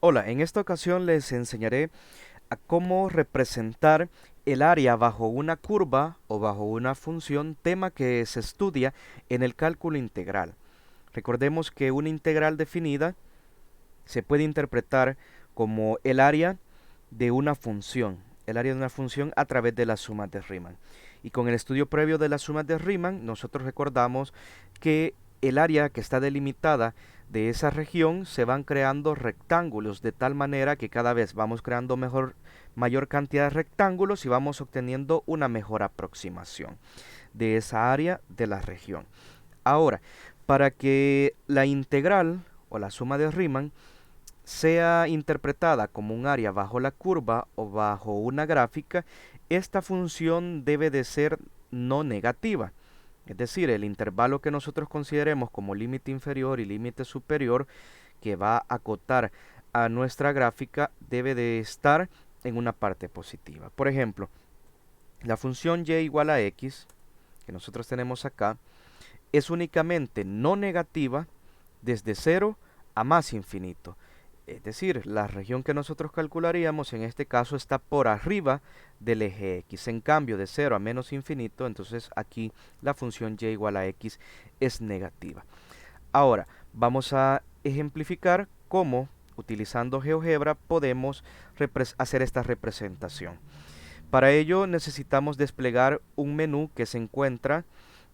Hola, en esta ocasión les enseñaré a cómo representar el área bajo una curva o bajo una función, tema que se estudia en el cálculo integral. Recordemos que una integral definida se puede interpretar como el área de una función, el área de una función a través de las sumas de Riemann. Y con el estudio previo de las sumas de Riemann, nosotros recordamos que el área que está delimitada de esa región se van creando rectángulos de tal manera que cada vez vamos creando mayor cantidad de rectángulos y vamos obteniendo una mejor aproximación de esa área de la región. Ahora, para que la integral o la suma de Riemann sea interpretada como un área bajo la curva o bajo una gráfica, esta función debe de ser no negativa. Es decir, el intervalo que nosotros consideremos como límite inferior y límite superior que va a acotar a nuestra gráfica debe de estar en una parte positiva. Por ejemplo, la función y igual a x que nosotros tenemos acá es únicamente no negativa desde 0 a más infinito. Es decir, la región que nosotros calcularíamos en este caso está por arriba del eje x. En cambio, de 0 a menos infinito, entonces aquí la función y igual a x es negativa. Ahora, vamos a ejemplificar cómo, utilizando GeoGebra, podemos hacer esta representación. Para ello necesitamos desplegar un menú que se encuentra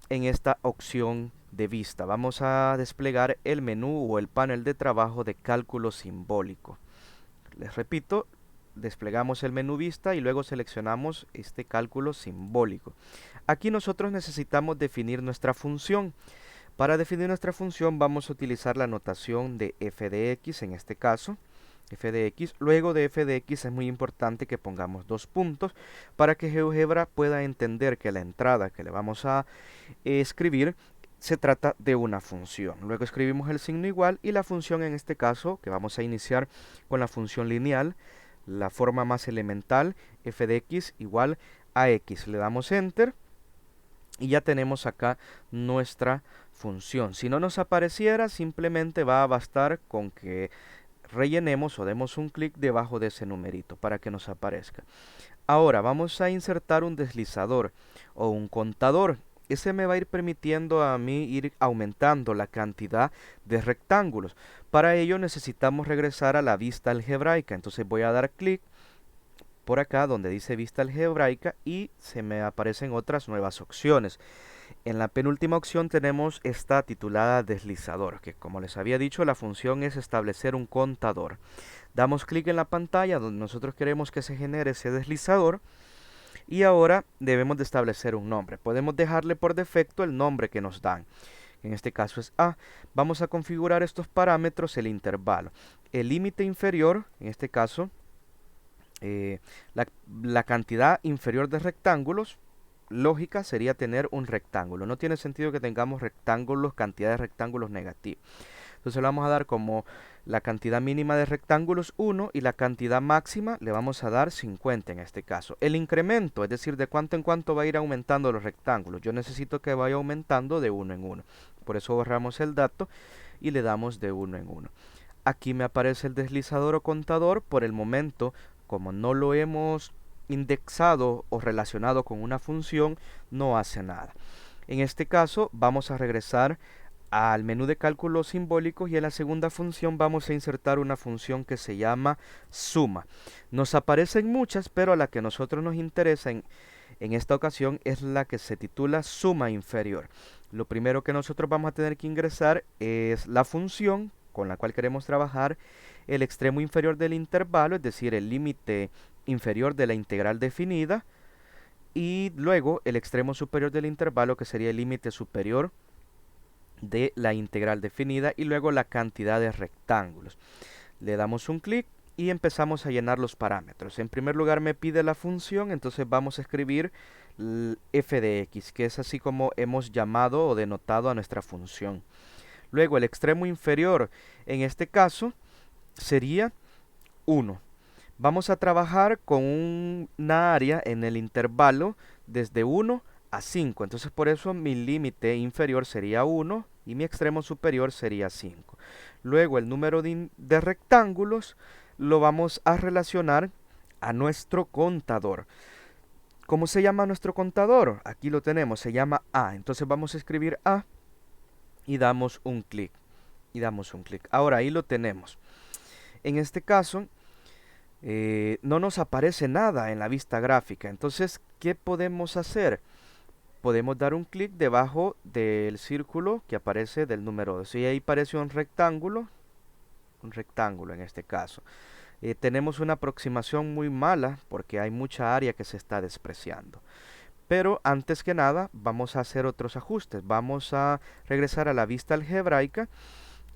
en esta opción de vista. Vamos a desplegar el menú o el panel de trabajo de cálculo simbólico. Les repito, desplegamos el menú vista y luego seleccionamos este cálculo simbólico. Aquí nosotros necesitamos definir nuestra función. Para definir nuestra función vamos a utilizar la notación de f de x en este caso. F de x. Luego de f de x es muy importante que pongamos dos puntos para que GeoGebra pueda entender que la entrada que le vamos a escribir se trata de una función. Luego escribimos el signo igual y la función en este caso, que vamos a iniciar con la función lineal, la forma más elemental, f de x igual a x. Le damos enter y ya tenemos acá nuestra función. Si no nos apareciera, simplemente va a bastar con que rellenemos o demos un clic debajo de ese numerito para que nos aparezca. Ahora vamos a insertar un deslizador o un contador. Ese me va a ir permitiendo a mí ir aumentando la cantidad de rectángulos. Para ello necesitamos regresar a la vista algebraica. Entonces voy a dar clic por acá donde dice vista algebraica y se me aparecen otras nuevas opciones. En la penúltima opción tenemos esta titulada deslizador, que como les había dicho, la función es establecer un contador. Damos clic en la pantalla donde nosotros queremos que se genere ese deslizador y ahora debemos de establecer un nombre. Podemos dejarle por defecto el nombre que nos dan. En este caso es A. Vamos a configurar estos parámetros, el intervalo. El límite inferior, en este caso, la cantidad inferior de rectángulos, lógica sería tener un rectángulo. No tiene sentido que tengamos rectángulos, cantidad de rectángulos negativos. Entonces le vamos a dar como la cantidad mínima de rectángulos 1 y la cantidad máxima le vamos a dar 50 en este caso. El incremento, es decir, de cuánto en cuánto va a ir aumentando los rectángulos. Yo necesito que vaya aumentando de uno en uno. Por eso borramos el dato y le damos de uno en uno. Aquí me aparece el deslizador o contador. Por el momento, como no lo hemos indexado o relacionado con una función, no hace nada. En este caso vamos a regresar al menú de cálculos simbólicos y en la segunda función vamos a insertar una función que se llama suma. Nos aparecen muchas, pero a la que a nosotros nos interesa en esta ocasión es la que se titula suma inferior. Lo primero que nosotros vamos a tener que ingresar es la función con la cual queremos trabajar, el extremo inferior del intervalo, es decir, el límite inferior de la integral definida, y luego el extremo superior del intervalo, que sería el límite superior de la integral definida, y luego la cantidad de rectángulos. Le damos un clic y empezamos a llenar los parámetros. En primer lugar me pide la función, entonces vamos a escribir f de x, que es así como hemos llamado o denotado a nuestra función. Luego el extremo inferior, en este caso, sería 1. Vamos a trabajar con una área en el intervalo desde 1 a 5. Entonces por eso mi límite inferior sería 1 y mi extremo superior sería 5. Luego el número de rectángulos lo vamos a relacionar a nuestro contador. ¿Cómo se llama nuestro contador? Aquí lo tenemos, se llama A. Entonces vamos a escribir A y damos un clic. Ahora ahí lo tenemos. En este caso, no nos aparece nada en la vista gráfica. Entonces, ¿qué podemos hacer? Podemos dar un clic debajo del círculo que aparece del número 2. Y ahí aparece un rectángulo en este caso. Tenemos una aproximación muy mala porque hay mucha área que se está despreciando. Pero antes que nada vamos a hacer otros ajustes. Vamos a regresar a la vista algebraica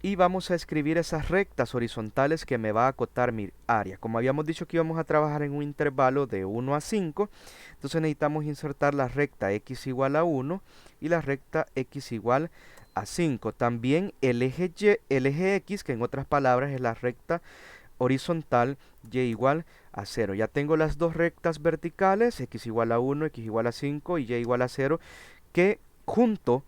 y vamos a escribir esas rectas horizontales que me va a acotar mi área. Como habíamos dicho que íbamos a trabajar en un intervalo de 1 a 5, entonces necesitamos insertar la recta x igual a 1 y la recta x igual a 5. También el eje x, que en otras palabras es la recta horizontal y igual a 0. Ya tengo las dos rectas verticales, x igual a 1, x igual a 5 y y igual a 0, que junto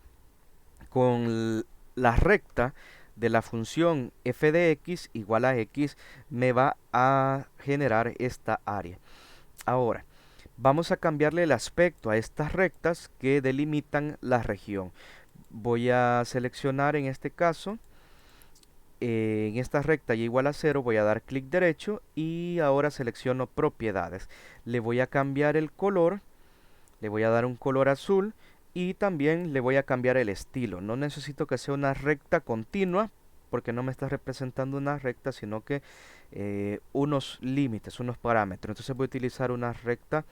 con la recta de la función f de x igual a x me va a generar esta área. Ahora, vamos a cambiarle el aspecto a estas rectas que delimitan la región. Voy a seleccionar en este caso, en esta recta y igual a 0, voy a dar clic derecho y ahora selecciono propiedades. Le voy a cambiar el color, le voy a dar un color azul y también le voy a cambiar el estilo. No necesito que sea una recta continua porque no me está representando una recta, sino que unos límites, unos parámetros. Entonces voy a utilizar una recta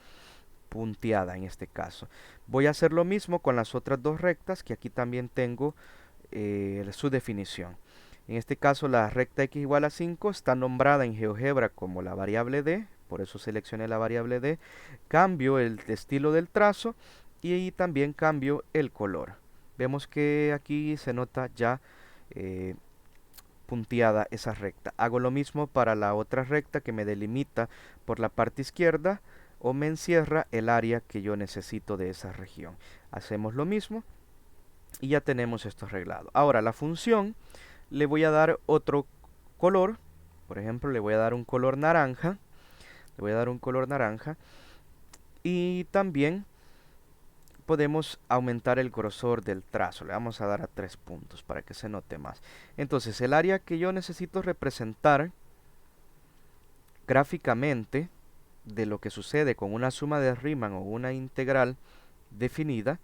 punteada en este caso. Voy a hacer lo mismo con las otras dos rectas que aquí también tengo su definición. En este caso la recta x igual a 5 está nombrada en GeoGebra como la variable d, por eso seleccioné la variable d, cambio el estilo del trazo y también cambio el color. Vemos que aquí se nota ya punteada esa recta. Hago lo mismo para la otra recta que me delimita por la parte izquierda o me encierra el área que yo necesito de esa región. Hacemos lo mismo y ya tenemos esto arreglado. Ahora la función le voy a dar otro color, por ejemplo le voy a dar un color naranja, y también podemos aumentar el grosor del trazo, le vamos a dar a 3 puntos para que se note más. Entonces el área que yo necesito representar gráficamente de lo que sucede con una suma de Riemann o una integral definida,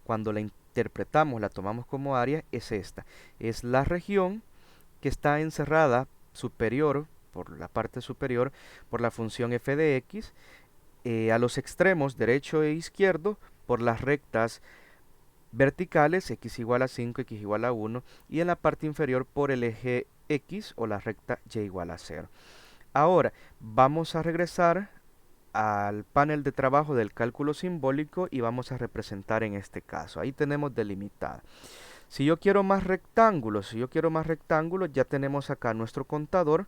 cuando la interpretamos, la tomamos como área, es esta. Es la región que está encerrada superior, por la parte superior, por la función f de x, a los extremos derecho e izquierdo, por las rectas verticales, x igual a 5, x igual a 1, y en la parte inferior por el eje x o la recta y igual a 0. Ahora, vamos a regresar al panel de trabajo del cálculo simbólico y vamos a representar en este caso. Ahí tenemos delimitada. Si yo quiero más rectángulos, ya tenemos acá nuestro contador.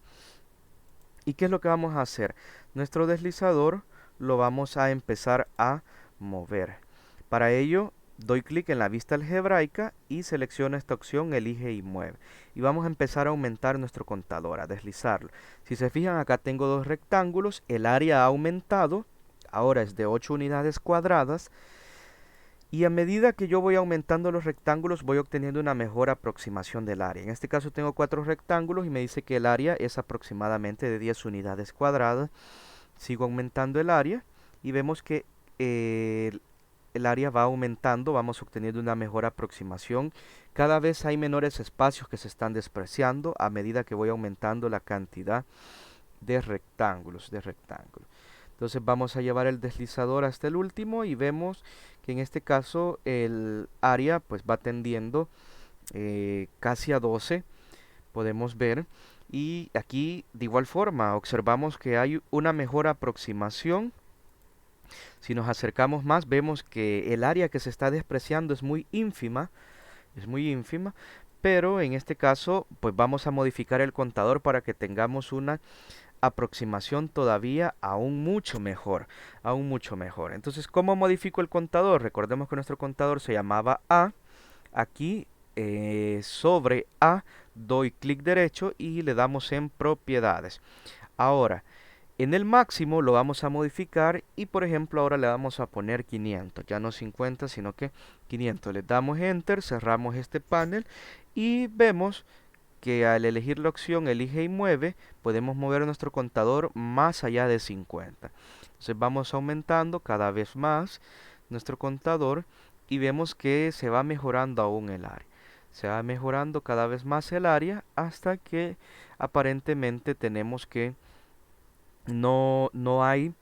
¿Y qué es lo que vamos a hacer? Nuestro deslizador lo vamos a empezar a mover. Para ello, doy clic en la vista algebraica y selecciono esta opción, elige y mueve. Y vamos a empezar a aumentar nuestro contador, a deslizarlo. Si se fijan, acá tengo dos rectángulos, el área ha aumentado, ahora es de 8 unidades cuadradas. Y a medida que yo voy aumentando los rectángulos, voy obteniendo una mejor aproximación del área. En este caso tengo 4 rectángulos y me dice que el área es aproximadamente de 10 unidades cuadradas. Sigo aumentando el área y vemos que el área va aumentando, vamos obteniendo una mejor aproximación. Cada vez hay menores espacios que se están despreciando a medida que voy aumentando la cantidad de rectángulos. Entonces vamos a llevar el deslizador hasta el último y vemos que en este caso el área pues va tendiendo casi a 12, podemos ver. Y aquí de igual forma observamos que hay una mejor aproximación. Si nos acercamos más vemos que el área que se está despreciando es muy ínfima, pero en este caso pues vamos a modificar el contador para que tengamos una aproximación todavía aún mucho mejor. Entonces, ¿cómo modifico el contador? Recordemos que nuestro contador se llamaba A. Aquí sobre A, doy clic derecho y le damos en propiedades. Ahora, en el máximo lo vamos a modificar y por ejemplo ahora le vamos a poner 500, ya no 50 sino que 500. Le damos enter, cerramos este panel y vemos que al elegir la opción elige y mueve, podemos mover nuestro contador más allá de 50. Entonces vamos aumentando cada vez más nuestro contador y vemos que se va mejorando aún el área. Se va mejorando cada vez más el área hasta que aparentemente tenemos que no hay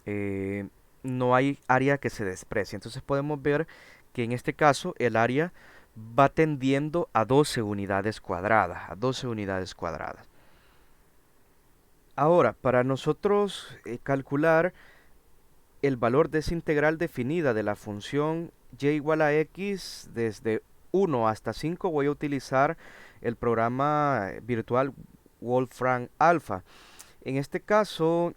eh, no hay área que se desprecie. Entonces podemos ver que en este caso el área va tendiendo a 12 unidades cuadradas, a 12 unidades cuadradas. Ahora, para nosotros calcular el valor de esa integral definida de la función y igual a x desde 1 hasta 5, voy a utilizar el programa virtual Wolfram Alpha. En este caso,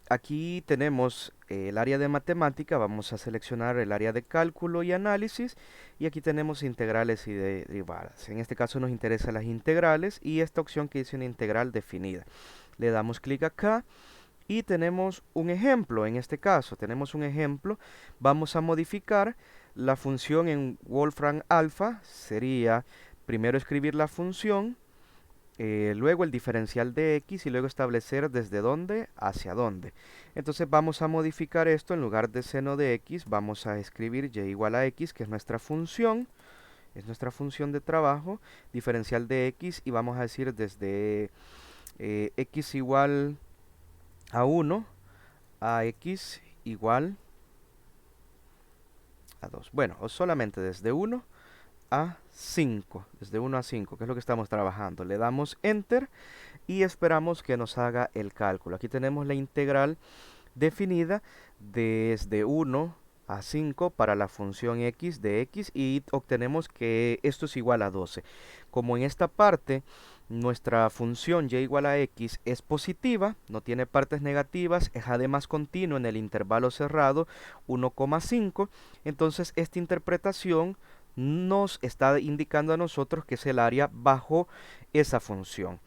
aquí tenemos el área de matemática, vamos a seleccionar el área de cálculo y análisis y aquí tenemos integrales y derivadas. En este caso nos interesan las integrales y esta opción que dice una integral definida. Le damos clic acá y tenemos un ejemplo. En este caso tenemos un ejemplo. Vamos a modificar la función en Wolfram Alpha. Sería primero escribir la función, luego el diferencial de x y luego establecer desde dónde hacia dónde. Entonces vamos a modificar esto. En lugar de seno de x vamos a escribir y igual a x, que es nuestra función de trabajo, diferencial de x, y vamos a decir desde x igual a 1 a x igual a 2. Bueno, o solamente desde 1 a 5, desde 1 a 5, que es lo que estamos trabajando. Le damos enter y esperamos que nos haga el cálculo. Aquí tenemos la integral definida desde 1 a 5 para la función x de x y obtenemos que esto es igual a 12. Como en esta parte nuestra función y igual a x es positiva, no tiene partes negativas, es además continuo en el intervalo cerrado 1,5, entonces esta interpretación nos está indicando a nosotros que es el área bajo esa función,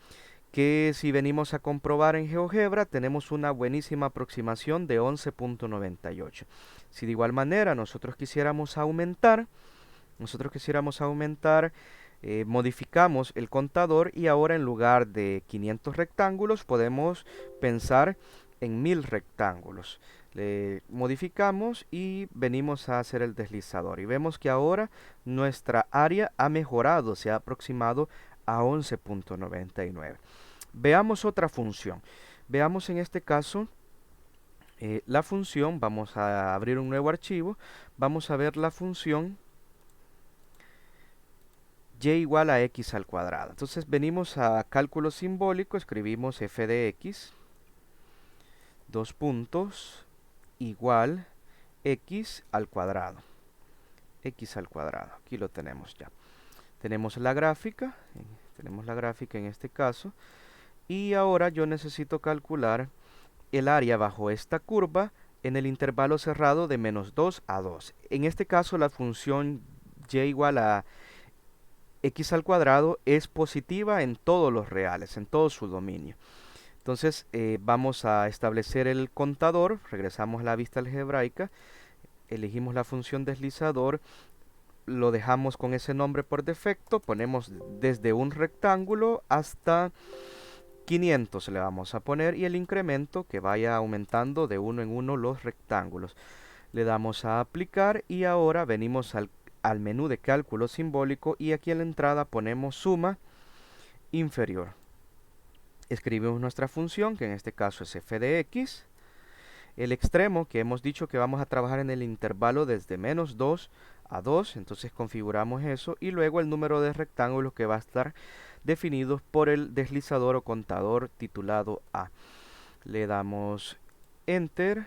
que si venimos a comprobar en GeoGebra tenemos una buenísima aproximación de 11,98. Si de igual manera nosotros quisiéramos aumentar, modificamos el contador y ahora en lugar de 500 rectángulos podemos pensar en 1000 rectángulos. Le modificamos y venimos a hacer el deslizador y vemos que ahora nuestra área ha mejorado, se ha aproximado a 11,99. Veamos otra función. Veamos en este caso la función. Vamos a abrir un nuevo archivo. Vamos a ver la función y igual a x al cuadrado. Entonces venimos a cálculo simbólico, escribimos f de x, dos puntos, igual x al cuadrado. X al cuadrado, aquí lo tenemos ya. Tenemos la gráfica en este caso. Y ahora yo necesito calcular el área bajo esta curva en el intervalo cerrado de menos 2 a 2. En este caso la función y igual a x al cuadrado es positiva en todos los reales, en todo su dominio. Entonces vamos a establecer el contador, regresamos a la vista algebraica, elegimos la función deslizador, lo dejamos con ese nombre por defecto, ponemos desde un rectángulo hasta 500 le vamos a poner y el incremento que vaya aumentando de uno en uno los rectángulos. Le damos a aplicar y ahora venimos al menú de cálculo simbólico y aquí en la entrada ponemos suma inferior. Escribimos nuestra función, que en este caso es f de x. El extremo, que hemos dicho que vamos a trabajar en el intervalo desde menos 2 a 2, entonces configuramos eso. Y luego el número de rectángulos que va a estar definidos por el deslizador o contador titulado A. Le damos enter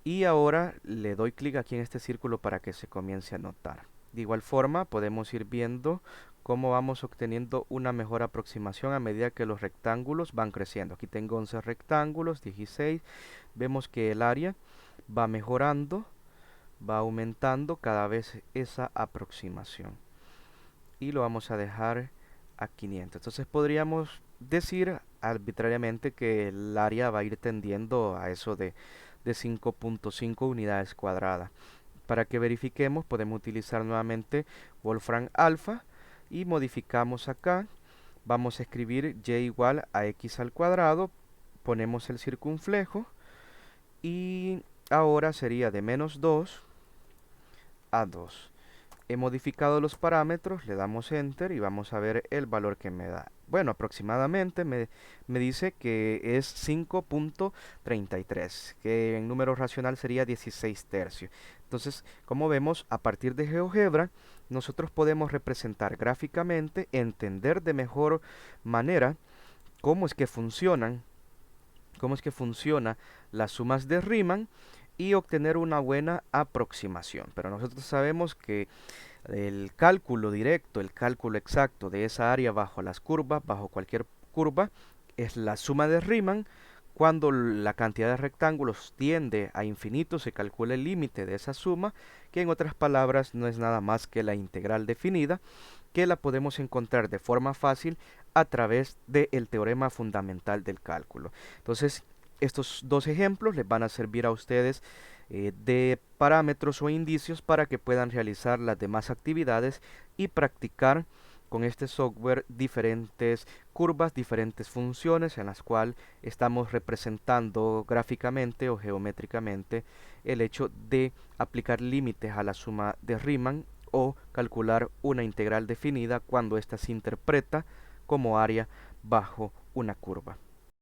y ahora le doy clic aquí en este círculo para que se comience a notar. De igual forma podemos ir viendo cómo vamos obteniendo una mejor aproximación a medida que los rectángulos van creciendo. Aquí tengo 11 rectángulos, 16. Vemos que el área va mejorando, va aumentando cada vez esa aproximación. y lo vamos a dejar a 500. Entonces podríamos decir arbitrariamente que el área va a ir tendiendo a eso de 5.5 unidades cuadradas. Para que verifiquemos, podemos utilizar nuevamente Wolfram Alpha y modificamos acá. Vamos a escribir y igual a x al cuadrado, ponemos el circunflejo y ahora sería de menos 2 a 2. He modificado los parámetros, le damos enter y vamos a ver el valor que me da. Bueno, aproximadamente me dice que es 5.33, que en número racional sería 16 tercios. Entonces, como vemos, a partir de GeoGebra, nosotros podemos representar gráficamente, entender de mejor manera cómo es que funcionan, cómo es que funciona las sumas de Riemann y obtener una buena aproximación. Pero nosotros sabemos que el cálculo directo, el cálculo exacto de esa área bajo las curvas, bajo cualquier curva, es la suma de Riemann. Cuando la cantidad de rectángulos tiende a infinito, se calcula el límite de esa suma, que en otras palabras no es nada más que la integral definida, que la podemos encontrar de forma fácil a través del teorema fundamental del cálculo. Entonces, estos dos ejemplos les van a servir a ustedes de parámetros o indicios para que puedan realizar las demás actividades y practicar con este software diferentes curvas, diferentes funciones en las cuales estamos representando gráficamente o geométricamente el hecho de aplicar límites a la suma de Riemann o calcular una integral definida cuando ésta se interpreta como área bajo una curva.